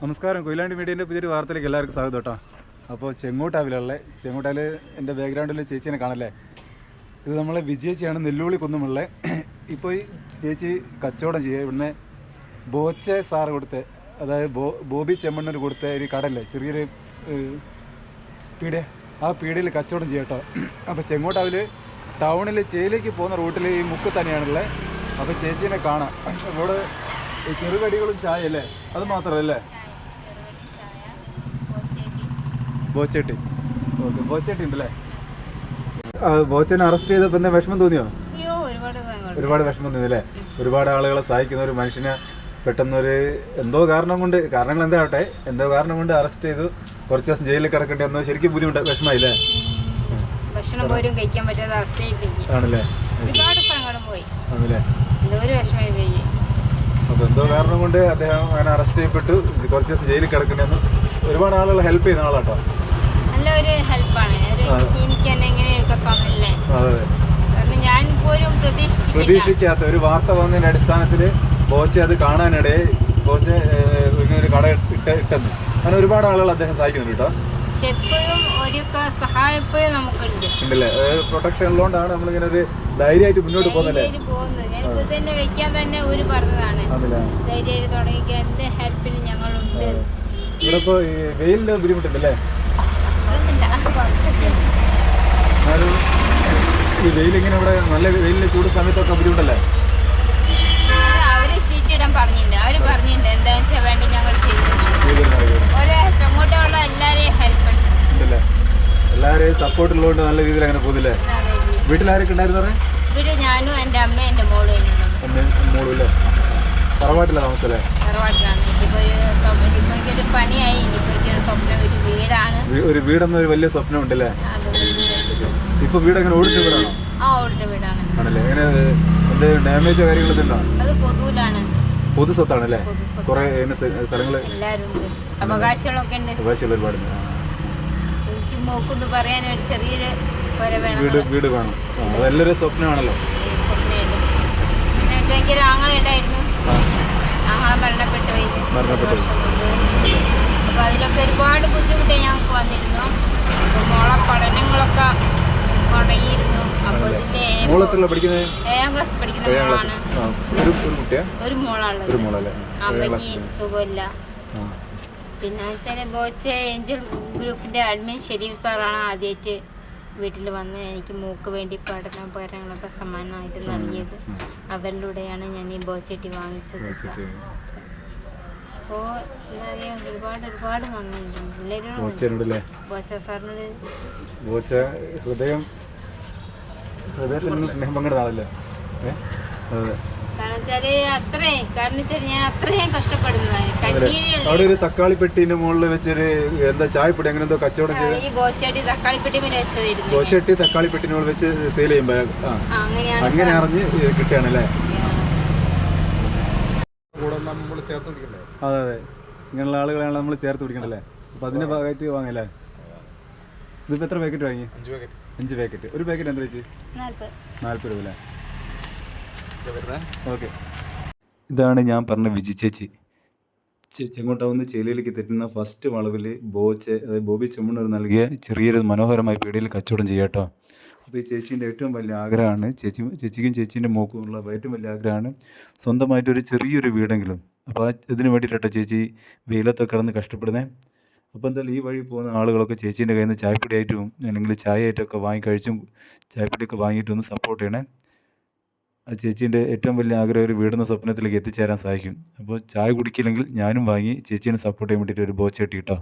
നമസ്കാരം. കൊയിലാണ്ടി മീഡിയൻ്റെ പുതിയൊരു വാർത്തയിലേക്ക് എല്ലാവർക്കും സ്വാഗതം കേട്ടോ. അപ്പോൾ ചെങ്ങോട്ടാവിൽ എൻ്റെ ബാക്ക്ഗ്രൗണ്ടിൽ ചേച്ചീനെ കാണല്ലേ. ഇത് നമ്മളെ വിജയേച്ചിയാണ്, നെല്ലുവിളി കുന്നുമുള്ള. ഇപ്പോൾ ഈ ചേച്ചി കച്ചവടം ചെയ്യുക. ഇവിടുന്ന് ബോച്ചെ സാറ് കൊടുത്ത, അതായത് ബോബി ചെമ്മണ്ണൂർ കൊടുത്ത ഒരു കടല്ലേ, ചെറിയൊരു പീടിയ, ആ പീടിയയിൽ കച്ചവടം ചെയ്യുക കേട്ടോ. അപ്പോൾ ചെങ്ങോട്ടാവിൽ ടൗണിൽ ചേലേക്ക് പോകുന്ന റൂട്ടിൽ ഈ മുക്ക് തന്നെയാണുള്ളത്. അപ്പോൾ ചേച്ചീനെ കാണാം. ഇവിടെ ചെറുകടികളും ചായ അല്ലേ, അത് മാത്രമല്ലേ? ബോച്ചേട്ടി. ഓക്കെ, ബോച്ചേട്ടി ഉണ്ടല്ലേ. ബോച്ചനെ അറസ്റ്റ് ചെയ്തപ്പോൾ എന്താ വിഷമം തോന്നിയോ? ഒരുപാട് വിഷമം തോന്നിയല്ലേ. ഒരുപാട് ആളുകളെ സഹായിക്കുന്ന ഒരു മനുഷ്യനെ പെട്ടെന്നൊരു കാരണങ്ങൾ എന്താവട്ടെ, എന്തോ കാരണം കൊണ്ട് അറസ്റ്റ് ചെയ്തു. കുറച്ച് ദിവസം ജയിലിൽ കിടക്കേണ്ടി വന്നോ, ശരിക്കും ബുദ്ധിമുട്ട്, വിഷമമായില്ലേ? ഭക്ഷണം പോലും കഴിക്കാൻ പറ്റാതെ അവസ്ഥയിലേക്ക് ആണല്ലേ. ആണല്ലേ. അപ്പോൾ എന്തോ കാരണം കൊണ്ട് അദ്ദേഹം അങ്ങനെ അറസ്റ്റ് ചെയ്യപ്പെട്ടു, കുറച്ച് ദിവസം ജയിലിൽ കിടക്കേണ്ടി വന്നു. ഒരുപാട് ആളുകളെ ഹെൽപ്പ് ചെയ്യുന്ന ആളാട്ടോ. നല്ലൊരു ഹെൽപ്പാണ്. എനിക്ക് തന്നെ എങ്ങനെയൊക്കെ തന്നില്ലേ. ഞാൻ പോലും പ്രതീക്ഷിക്കാത്ത ഒരു വാർത്ത വന്നതിന്റെ അടിസ്ഥാനത്തിൽ ബോച്ചെ അത് കാണാനിടയെ ബോച്ചെ ഒരു കട ഇട്ടെന്ന് അങ്ങനെ ഒരുപാട് ആളുകൾ അദ്ദേഹം സഹായിക്കുന്നുണ്ട് കേട്ടോ. ഉണ്ടല്ലേ. പ്രൊട്ടക്ഷൻ ഉള്ളതുകൊണ്ടാണ് നമ്മളിങ്ങനെ ഒരു ധൈര്യമായിട്ട് മുന്നോട്ട് പോകുന്നല്ലേ. ഇവിടെ ഇപ്പൊ വെയിലിന്റെ ബുദ്ധിമുട്ടുണ്ടല്ലേ. എന്നാലും ഈ വെയിലിങ്ങനെ ഇവിടെ നല്ല വെയിലിന്റെ ചൂട് സമയത്തൊക്കെ ബുദ്ധിമുട്ടല്ലേ. എല്ലാരെയും സപ്പോർട്ട് ഉള്ളതുകൊണ്ട് നല്ല രീതിയിൽ അങ്ങനെ പോകുന്നില്ലേ. വീട്ടിലാരൊക്കെ ഉണ്ടായിരുന്നു? വീട്ടിൽ ഞാനും എൻ്റെ അമ്മയും എൻ്റെ മോളും. മോളും അല്ലേ. തറവാട്ടില്ല താമസല്ലേ? ഒരു വീടെന്നൊരു വലിയ സ്വപ്നം ഉണ്ടല്ലേ. ഇപ്പൊ വീട് എങ്ങനെ ഓടിച്ച വീടാണോ? ആണല്ലേ. എങ്ങനെ എന്ത് ഡാമേജോ കാര്യങ്ങളൊക്കെ ഉണ്ടോ? പൊതു സ്വത്താണല്ലേ. കുറെ സ്ഥലങ്ങള് അവകാശങ്ങളൊക്കെ ഒരുപാട്. വീട് വേണം. അതെല്ലാവരും സ്വപ്നമാണല്ലോ. മരണപ്പെട്ടു. അപ്പൊ അതിലൊക്കെ ഒരുപാട് ബുദ്ധിമുട്ട് ഞങ്ങൾക്ക് വന്നിരുന്നു. മോളെ പഠനങ്ങളൊക്കെ മുടങ്ങിയിരുന്നു. അപ്പൊ ഏഴാം ക്ലാസ് പഠിക്കുന്ന മോളാണ്. ഒരു മോളാണ്. അമ്മയ്ക്ക് സുഖമില്ല. പിന്നെ വെച്ചാല് ബോച്ചെ ഏഞ്ചൽ ഗ്രൂപ്പിന്റെ അഡ്മിൻ ഷെരീഫ് സാറാണ് ആദ്യമായിട്ട് വീട്ടിൽ വന്ന് എനിക്ക് മൂക്ക് വേണ്ടി പഠനോപകരണങ്ങളൊക്കെ സമ്മാനമായിട്ട് നൽകിയത്. അവരിലൂടെയാണ് ഞാൻ ഈ ബോച്ചട്ടി വാങ്ങിച്ചത്. അപ്പോൾ എന്താ പറയുക, ഒരുപാട് നന്ദിയുണ്ട് എല്ലാവരും. ബോച്ച സാറിനോട് സ്നേഹം പങ്കിടുന്ന ഞാൻ അത്രയും കഷ്ടപ്പെടുന്നതാണ്. അവിടെ ഒരു തക്കാളി പെട്ടിന്റെ മുകളിൽ വെച്ചൊരു എന്താ ചായപ്പൊടി അങ്ങനെ എന്തോ കച്ചവടം ചെയ്ത് ബോച്ചട്ടി തക്കാളി പെട്ടിന്റെ മുകളിൽ വെച്ച് സെയിൽ ചെയ്യുമ്പോ അങ്ങനെ അറിഞ്ഞ് കിട്ടുകയാണല്ലേ. അതെ അതെ, ഇങ്ങനെയുള്ള ആളുകളെയാണ് നമ്മൾ ചേർത്ത് പിടിക്കണല്ലേ. അപ്പൊ അതിന്റെ ഭാഗമായിട്ട് വാങ്ങല്ലേ. ഇതിപ്പോ എത്ര പാക്കറ്റ് വാങ്ങി? 5 പാക്കറ്റ്. ഒരു പാക്കറ്റ് എന്താ വെച്ച് 40 രൂപ അല്ലേ. ഓക്കെ. ഇതാണ് ഞാൻ പറഞ്ഞ വിജി ചേച്ചി. ചെങ്ങോട്ടാവുന്ന ചേലിയിലേക്ക് തെറ്റുന്ന ഫസ്റ്റ് വളവിൽ അതായത് ബോബി ചെമ്മണ്ണൂർ നൽകിയ ചെറിയൊരു മനോഹരമായ പീടികയിൽ കച്ചവടം ചെയ്യാട്ടോ. അപ്പോൾ ഈ ചേച്ചീൻ്റെ ഏറ്റവും വലിയ ആഗ്രഹമാണ്, ചേച്ചിക്കും ചേച്ചീൻ്റെ മോക്കുമുള്ള ഏറ്റവും വലിയ ആഗ്രഹമാണ് സ്വന്തമായിട്ടൊരു ചെറിയൊരു വീടെങ്കിലും. അപ്പോൾ ഇതിന് വേണ്ടിയിട്ടോ ചേച്ചി വെയിലത്തൊക്കെ കിടന്ന് കഷ്ടപ്പെടുന്നത്. അപ്പോൾ എന്തായാലും ഈ വഴി പോകുന്ന ആളുകളൊക്കെ ചേച്ചീൻ്റെ കയ്യിൽ നിന്ന് ചായപ്പൊടിയായിട്ടും അല്ലെങ്കിൽ ചായയായിട്ടൊക്കെ ചായപ്പൊടിയൊക്കെ വാങ്ങിയിട്ടൊന്ന് സപ്പോർട്ട് ചെയ്യണേ. ആ ചേച്ചീൻ്റെ ഏറ്റവും വലിയ ആഗ്രഹം ഒരു വീടെന്ന സ്വപ്നത്തിലേക്ക് എത്തിച്ചേരാൻ സഹായിക്കും. അപ്പോൾ ചായ കുടിക്കില്ലെങ്കിൽ ഞാനും വാങ്ങി ചേച്ചീനെ സപ്പോർട്ട് ചെയ്യാൻ വേണ്ടിയിട്ട് ഒരു ബോച്ചട്ടി കേട്ടോ.